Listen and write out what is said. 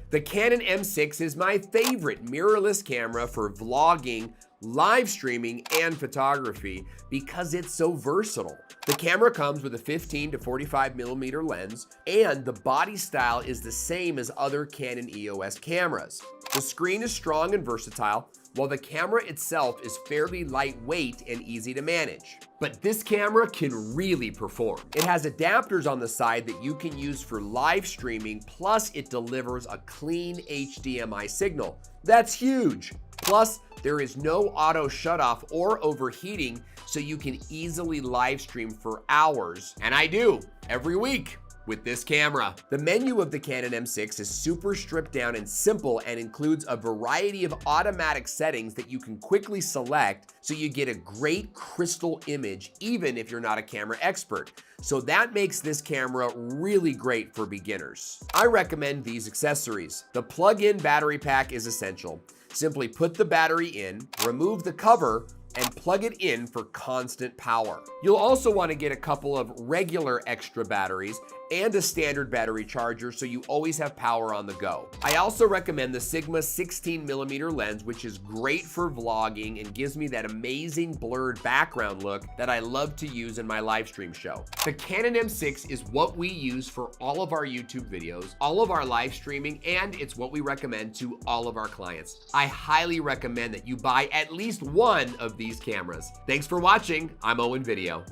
The Canon M6 is my favorite mirrorless camera for vlogging, live streaming, and photography because it's so versatile. The camera comes with a 15 to 45mm lens, and the body style is the same as other Canon EOS cameras. The screen is strong and versatile, while the camera itself is fairly lightweight and easy to manage. But this camera can really perform. It has adapters on the side that you can use for live streaming, plus it delivers a clean HDMI signal. That's huge. Plus, there is no auto shutoff or overheating, so you can easily live stream for hours. And I do, every week, with this camera. The menu of the Canon M6 is super stripped down and simple and includes a variety of automatic settings that you can quickly select so you get a great crystal image even if you're not a camera expert. So that makes this camera really great for beginners. I recommend these accessories. The plug-in battery pack is essential. Simply put the battery in, remove the cover, and plug it in for constant power. You'll also want to get a couple of regular extra batteries and a standard battery charger so you always have power on the go. I also recommend the Sigma 16mm lens, which is great for vlogging and gives me that amazing blurred background look that I love to use in my live stream show. The Canon M6 is what we use for all of our YouTube videos, all of our live streaming, and it's what we recommend to all of our clients. I highly recommend that you buy at least one of these cameras. Thanks for watching. I'm Owen Video.